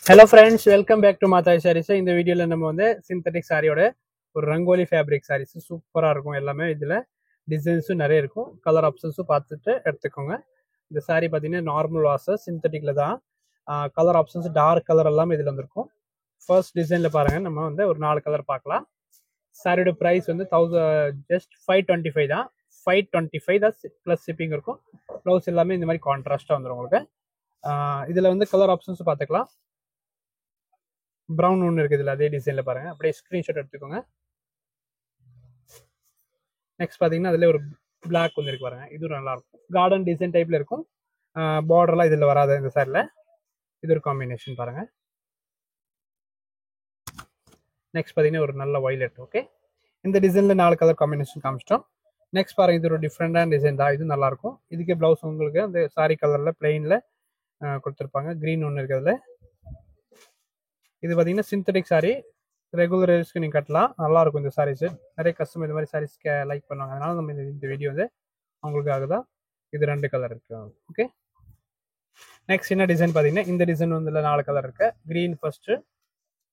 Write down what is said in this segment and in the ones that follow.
Hello friends, welcome back to Mathai Sarees. இந்த வீடியோல நம்ம வந்து சிந்தட்டிக் சாரியோட ஒரு ரங்கோலி ஃபேப்ரிக் சாரீஸ் சூப்பரா இருக்கும். எல்லாமே இதுல டிசைன்ஸும் நிறைய இருக்கும். கலர் ஆப்ஷன்ஸும் பார்த்துட்டு எடுத்துக்கோங்க. இந்த சாரி பார்த்தீங்கன்னா நார்மல் வாஷர் சிந்தட்டிக்ல தான். கலர் ஆப்ஷன்ஸ் டார்க் கலர் எல்லாமே இதுல வந்துருக்கும். ஃபர்ஸ்ட் டிசைன்ல பாருங்க, நம்ம வந்து ஒரு 4 கலர் பார்க்கலாம். சாரியோட பிரைஸ் வந்து ஜஸ்ட் 525 தான். 525 தான் பிளஸ் ஷிப்பிங் இருக்கும். ப்ளவுஸ் எல்லாமே இந்த மாதிரி கான்ட்ராஸ்டா வந்துடும் உங்களுக்கு. இதுல வந்து கலர் ஆப்ஷன்ஸ் பார்த்துக்கலாம். ப்ரௌன் ஒன்று இருக்குது, அதே டிசைன்ல பாருங்க. அப்படியே ஸ்கிரீன்ஷாட் எடுத்துக்கோங்க. நெக்ஸ்ட் பார்த்தீங்கன்னா அதுல ஒரு பிளாக் ஒன்று இருக்கு பாருங்க, இது நல்லா இருக்கும். கார்டன் டிசைன் டைப்ல இருக்கும். பார்டர்லாம் இதுல வராது இந்த சைட்ல. இது ஒரு காம்பினேஷன் பாருங்க. நெக்ஸ்ட் பார்த்தீங்கன்னா ஒரு நல்ல வயலட். ஓகே, இந்த டிசைன்ல 4 கலர் காம்பினேஷன் காமிச்சிட்டோம். நெக்ஸ்ட் பாருங்க, இது ஒரு டிஃப்ரெண்டான டிசைன் தான். இது நல்லா இருக்கும். இதுக்கே பிளவுஸ் உங்களுக்கு அந்த சாரி கலர்ல பிளெயின்ல கொடுத்துருப்பாங்க. கிரீன் ஒன்று இருக்கு அதுல. இது பார்த்தீங்கன்னா சிந்தட்டிக் சாரி, ரெகுலர் யூஸ்க்கு நீங்கள் கட்டலாம். நல்லா இருக்கும் இந்த சாரீஸ். நிறைய கஸ்டமர் இந்த மாதிரி சாரீஸ் லைக் பண்ணுவாங்க. அதனால நம்ம இந்த வீடியோ வந்து அவங்களுக்காக தான். இது 2 கலர் இருக்கு. ஓகே, நெக்ஸ்ட் என்ன டிசைன் பார்த்தீங்கன்னா இந்த டிசைன் வந்து 4 கலர் இருக்கு. கிரீன் ஃபர்ஸ்ட்,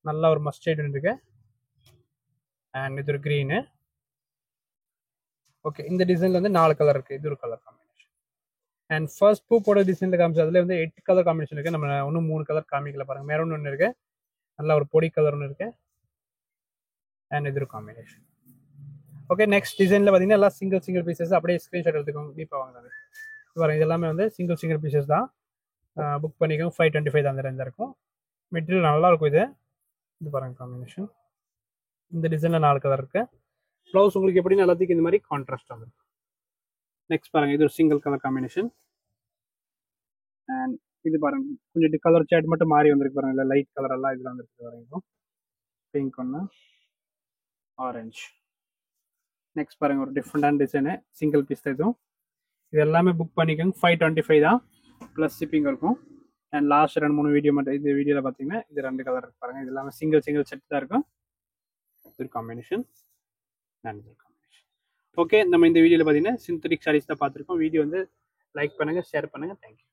நல்ல ஒரு மஸ்டர்ட் இருக்கு. அண்ட் இது ஒரு கிரீனு. ஓகே, இந்த டிசைன்ல வந்து 4 கலர் இருக்கு. இது ஒரு கலர் காம்பினேஷன். அண்ட் ஃபர்ஸ்ட் பூ போட டிசைன்ல காமிச்சு அதுல வந்து 8 கலர் காம்பினேஷன் இருக்கு. நம்ம இன்னும் 3 கலர் காமிக்கல பாருங்க. மெரூன் ஒன்று இருக்கு, நல்ல ஒரு பொடி கலர் ஒன்று இருக்கு. அண்ட் இது ஒரு காம்பினேஷன். ஓகே, நெக்ஸ்ட் டிசைன்ல பார்த்தீங்கன்னா எல்லாம் சிங்கிள் பீசஸ். அப்படியே ஸ்க்ரீன்ஷாட் எடுத்துக்கோங்க. டீப்பாக வாங்குறது பாருங்க, இது எல்லாமே வந்து சிங்கிள் பீசஸ் தான். புக் பண்ணிக்கோங்க. 525 அந்த ரேஞ்சாக இருக்கும். மெட்டீரியல் நல்லா இருக்கும். இது பாருங்க காம்பினேஷன். இந்த டிசைன்ல 4 கலர் இருக்கு. ப்ளவுஸ் உங்களுக்கு எப்படி எல்லாத்துக்கும் இந்த மாதிரி கான்ட்ராஸ்ட் ஆகும். நெக்ஸ்ட் பாருங்க, இது ஒரு சிங்கிள் கலர் காம்பினேஷன். அண்ட் இது பாருங்க, கொஞ்சம் கலர் சேட் மட்டும் மாறி வந்திருக்கு பாருங்க. இல்லை லைட் கலர் எல்லாம் இதில் வந்துருக்கு பாருங்க. பிங்க் ஒன்று, ஆரஞ்சு. நெக்ஸ்ட் பாருங்க, ஒரு டிஃப்ரெண்டான டிசைனு, சிங்கிள் பீஸ் தான் இதுவும். இது எல்லாமே புக் பண்ணிக்கோங்க. 525 தான் ப்ளஸ் ஷிப்பிங் இருக்கும். அண்ட் லாஸ்ட் 2-3 வீடியோ மட்டும். இந்த வீடியோவில் பார்த்தீங்கன்னா இது 2 கலர் இருக்கு பாருங்க. இது எல்லாமே சிங்கிள் செட் தான் இருக்கும். இது காம்பினேஷன். ஓகே, நம்ம இந்த வீடியோவில் பார்த்தீங்கன்னா சிந்தட்டிக் சாரீஸ் தான் பார்த்துருக்கோம். வீடியோ வந்து லைக் பண்ணுங்க, ஷேர் பண்ணுங்க. தேங்க்யூ.